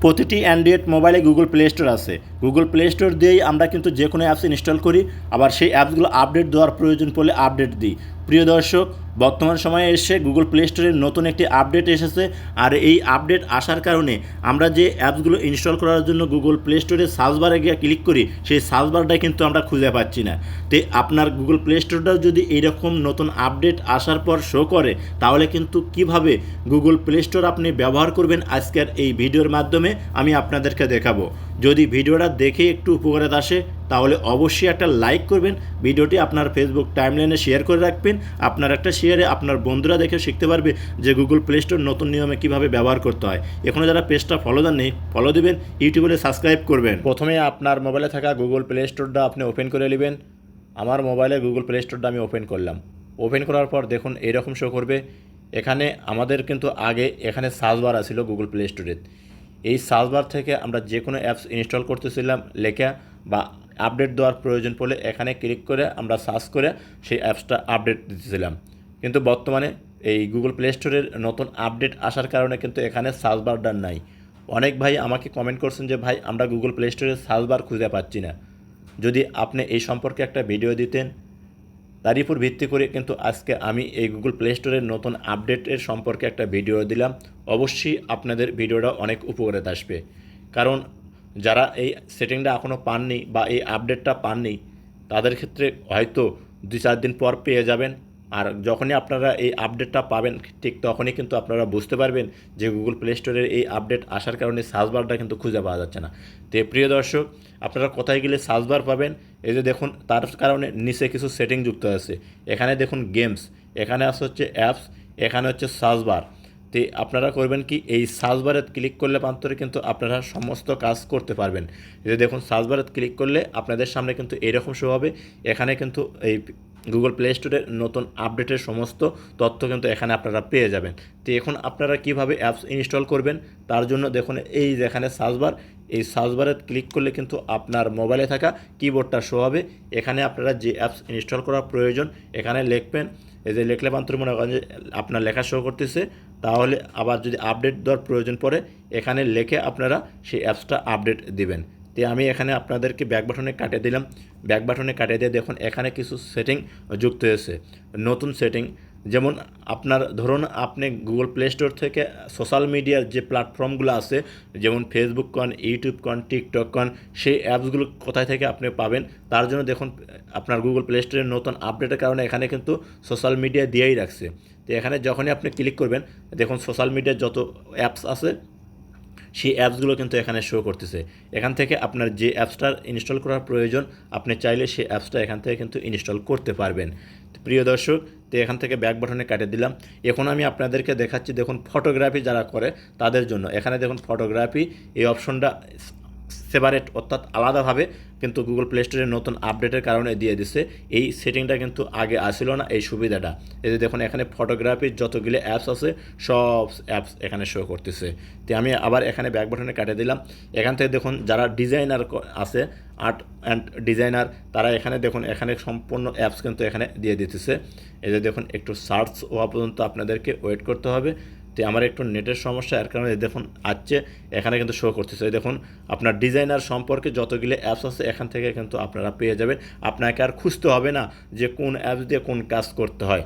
প্রতিটি অ্যান্ড্রয়েড মোবাইলে Google play store আছে। গুগল প্লে স্টোর দিয়েই আমরা কিন্তু যে কোনো অ্যাপস ইনস্টল করি, আবার সেই অ্যাপসগুলো আপডেট দেওয়ার প্রয়োজন পড়লে আপডেট দিই। প্রিয় দর্শক, বর্তমান সময়ে এসে গুগল প্লে স্টোরের নতুন একটি আপডেট এসেছে। আর এই আপডেট আসার কারণে আমরা যে অ্যাপসগুলো ইনস্টল করার জন্য গুগল প্লে স্টোরের সার্চ বারে গিয়ে ক্লিক করি, সেই সার্চ বারটাই কিন্তু আমরা খুঁজে পাচ্ছি না। তো আপনার গুগল প্লে স্টোরটাও যদি এইরকম নতুন আপডেট আসার পর শো করে, তাহলে কিন্তু কিভাবে গুগল প্লে স্টোর আপনি ব্যবহার করবেন আজকের এই ভিডিওর মাধ্যমে আমি আপনাদেরকে দেখাবো। যদি ভিডিওটা দেখে একটু উপকারে আসে তাহলে অবশ্যই একটা লাইক করবেন, ভিডিওটি আপনার ফেসবুক টাইমলাইনে শেয়ার করে রাখবেন। আপনার একটা শেয়ারে আপনার বন্ধুরা দেখে শিখতে পারবে যে গুগল প্লে স্টোর নতুন নিয়মে কীভাবে ব্যবহার করতে হয়। এখনও যারা পেজটা ফলো দেননি, ফলো দেবেন, ইউটিউবে সাবস্ক্রাইব করবেন। প্রথমে আপনার মোবাইলে থাকা গুগল প্লে স্টোরটা আপনি ওপেন করে নেবেন। আমার মোবাইলে গুগল প্লে স্টোরটা আমি ওপেন করলাম। ওপেন করার পর দেখুন এরকম শো করবে। এখানে আমাদের কিন্তু আগে এখানে সার্চ বার আছিল গুগল প্লে স্টোরে। এই সার্চ বার থেকে আমরা যে কোনো অ্যাপস ইনস্টল করতেছিলাম লেখা বা আপডেট দেওয়ার প্রয়োজন পড়লে এখানে ক্লিক করে আমরা সার্চ করে সেই অ্যাপসটা আপডেট দিতেছিলাম। কিন্তু বর্তমানে এই গুগল প্লে স্টোরের নতুন আপডেট আসার কারণে কিন্তু এখানে সার্চ বারটা নাই। অনেক ভাই আমাকে কমেন্ট করছেন যে ভাই আমরা গুগল প্লে স্টোরের সার্চ বার খুঁজে পাচ্ছি না। যদি আপনি এই সম্পর্কে একটা ভিডিও দিতেন, তারই উপর ভিত্তি করে কিন্তু আজকে আমি এই গুগল প্লে স্টোরের নতুন আপডেটের সম্পর্কে একটা ভিডিও দিলাম। অবশ্যই আপনাদের ভিডিওটা অনেক উপকারে আসবে, কারণ যারা এই সেটিংটা এখনও পাননি বা এই আপডেটটা পাননি তাদের ক্ষেত্রে হয়তো 2-4 দিন পর পেয়ে যাবেন। আর যখনই আপনারা এই আপডেটটা পাবেন ঠিক তখনই কিন্তু আপনারা বুঝতে পারবেন যে গুগল প্লে স্টোরের এই আপডেট আসার কারণে সার্চ বারটা কিন্তু খুঁজে পাওয়া যাচ্ছে না। তো প্রিয় দর্শক, আপনারা কোথায় গেলে সার্চ বার পাবেন, এই যে দেখুন তার কারণে নিচে কিছু সেটিং যুক্ত আছে। এখানে দেখুন গেমস, এখানে আছে হচ্ছে অ্যাপস, এখানে হচ্ছে সার্চ বার। তো আপনারা করবেন কি, এই সার্চ বারে ক্লিক করলে প্রান্তরে কিন্তু আপনারা সমস্ত কাজ করতে পারবেন। এই যে দেখুন সার্চ বারে ক্লিক করলে আপনাদের সামনে কিন্তু এরকম শো হবে। এখানে কিন্তু এই গুগল প্লে স্টোরের নতুন আপডেটের সমস্ত তথ্য কিন্তু এখানে আপনারা পেয়ে যাবেন। তো এখন আপনারা কিভাবে অ্যাপস ইনস্টল করবেন তার জন্য দেখুন এই যেখানে সার্চ বার, এই সার্চ বারে ক্লিক করলে কিন্তু আপনার মোবাইলে থাকা কিবোর্ডটা শো হবে। এখানে আপনারা যে অ্যাপস ইনস্টল করা প্রয়োজন এখানে লিখবেন। এই যে লিখলে পান্তর মনে করেন যে আপনার লেখা শো করতেছে, তাহলে আবার যদি আপডেট দেওয়ার প্রয়োজন পড়ে এখানে লিখে আপনারা সেই অ্যাপসটা আপডেট দিবেন। তো আমি এখানে আপনাদেরকে ব্যাক বাটনে কাটিয়ে দিলাম। ব্যাক বাটনে কাটিয়ে দিয়ে দেখুন এখানে কিছু সেটিং যুক্ত হয়েছে, নতুন সেটিং। যেমন আপনার ধরুন আপনি গুগল প্লে স্টোর থেকে সোশ্যাল মিডিয়ার যে প্ল্যাটফর্মগুলো আছে, যেমন ফেসবুক কন, ইউটিউব কন, টিকটক কন, সেই অ্যাপসগুলো কোথায় থেকে আপনি পাবেন তার জন্য দেখুন আপনার গুগল প্লে স্টোরের নতুন আপডেটের কারণে এখানে কিন্তু সোশ্যাল মিডিয়া দিয়েই রাখছে। তো এখানে যখনই আপনি ক্লিক করবেন দেখুন সোশ্যাল মিডিয়ার যত অ্যাপস আছে সেই অ্যাপসগুলো কিন্তু এখানে শো করতেছে। এখান থেকে আপনার যে অ্যাপসটা ইনস্টল করার প্রয়োজন আপনি চাইলে সেই অ্যাপসটা এখান থেকে কিন্তু ইনস্টল করতে পারবেন। প্রিয় দর্শক, তো এখান থেকে ব্যাক বাটনে কাটিয়ে দিলাম। এখন আমি আপনাদেরকে দেখাচ্ছি দেখুন ফটোগ্রাফি যারা করে তাদের জন্য। এখানে দেখুন ফটোগ্রাফি এই অপশনটা সেপারেট অর্থাৎ আলাদাভাবে কিন্তু গুগল প্লে স্টোরের নতুন আপডেটের কারণে দিয়ে দিচ্ছে। এই সেটিংটা কিন্তু আগে আসছিল না এই সুবিধাটা। এই যে দেখুন এখানে ফটোগ্রাফির যতগুলো অ্যাপস আছে সব অ্যাপস এখানে শো করতেছে। তো আমি আবার এখানে ব্যাক বাটনে কাটিয়ে দিলাম। এখান থেকে দেখুন যারা ডিজাইনার আছে, আর্ট অ্যান্ড ডিজাইনার, তারা এখানে দেখুন এখানে সম্পূর্ণ অ্যাপস কিন্তু এখানে দিয়ে দিতেছে। এই যে দেখুন একটু সার্চ হওয়া পর্যন্ত আপনাদেরকে ওয়েট করতে হবে। তো আমার একটু নেটের সমস্যা, এর কারণে দেখুন আসছে এখানে কিন্তু শো করতেছে। দেখুন আপনার ডিজাইনার সম্পর্কে যতগুলো অ্যাপস আছে এখান থেকে কিন্তু আপনারা পেয়ে যাবেন। আপনাকে আর খুঁজতে হবে না যে কোন অ্যাপস দিয়ে কোন কাজ করতে হয়।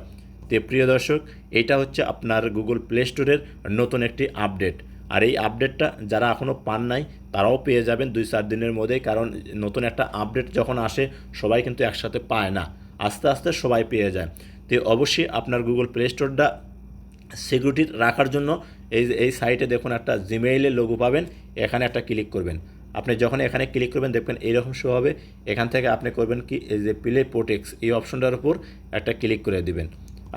তো প্রিয় দর্শক, এইটা হচ্ছে আপনার গুগল প্লে স্টোরের নতুন একটি আপডেট। আর এই আপডেটটা যারা এখনও পান নাই তারাও পেয়ে যাবেন 2-4 দিনের মধ্যেই, কারণ নতুন একটা আপডেট যখন আসে সবাই কিন্তু একসাথে পায় না, আস্তে আস্তে সবাই পেয়ে যায়। তো অবশ্যই আপনার গুগল প্লে স্টোরটা সিকিউরিটি রাখার জন্য এই সাইটে দেখুন একটা জিমেইলের লোগো পাবেন, এখানে একটা ক্লিক করবেন। আপনি যখন এখানে ক্লিক করবেন দেখবেন এইরকম শো হবে। এখান থেকে আপনি করবেন কি, এই যে প্লে প্রোটেক্টস এই অপশনটার উপর একটা ক্লিক করে দিবেন।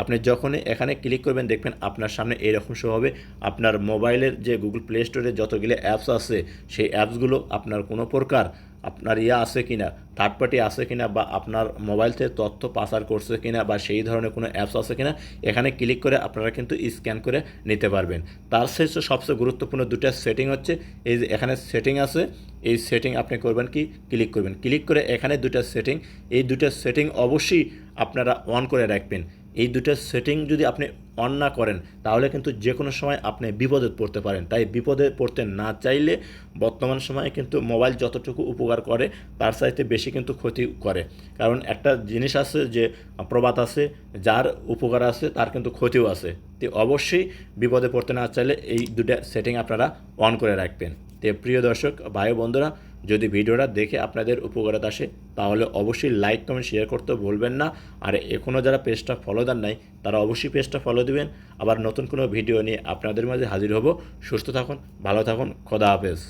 আপনি যখনই এখানে ক্লিক করবেন দেখবেন আপনার সামনে এইরকম শো হবে। আপনার মোবাইলের যে গুগল প্লে স্টোরে যতগুলো অ্যাপস আছে সেই অ্যাপসগুলো আপনার কোনো প্রকার আপনার আছে কিনা, থার্ড পার্টি আছে কিনা, বা আপনার মোবাইল থেকে তথ্য পাচার করছে কিনা, বা সেই ধরনের কোনো অ্যাপস আছে কিনা এখানে ক্লিক করে আপনারা কিন্তু স্ক্যান করে নিতে পারবেন। তার শেষে সবচেয়ে গুরুত্বপূর্ণ দুটো সেটিং হচ্ছে, এই যে এখানে সেটিং আছে, এই সেটিং আপনি করবেন কি, ক্লিক করবেন। ক্লিক করে এখানে দুটো সেটিং, এই দুটো সেটিং অবশ্যই আপনারা অন করে রাখবেন। এই দুটো সেটিং যদি আপনি অন না করেন তাহলে কিন্তু যে কোনো সময় আপনি বিপদে পড়তে পারেন। তাই বিপদে পড়তে না চাইলে বর্তমান সময়ে কিন্তু মোবাইল যতটুকু উপকার করে তার চাইতে বেশি কিন্তু ক্ষতি করে। কারণ একটা জিনিস আছে যে প্রবাদ আছে, যার উপকার আছে তার কিন্তু ক্ষতিও আছে। তো অবশ্যই বিপদে পড়তে না চাইলে এই দুটো সেটিং আপনারা অন করে রাখবেন। তো প্রিয় দর্শক ভাই বন্ধুরা, যদি ভিডিওটা দেখে আপনাদের উপকারে আসে তাহলে অবশ্যই লাইক কমেন্ট শেয়ার করতে ভুলবেন না। আর এখনও যারা পেজটা ফলো দেন নাই তারা অবশ্যই পেজটা ফলো দিবেন। আবার নতুন কোনো ভিডিও নিয়ে আপনাদের মাঝে হাজির হব। সুস্থ থাকুন, ভালো থাকুন, খোদা হাফেজ।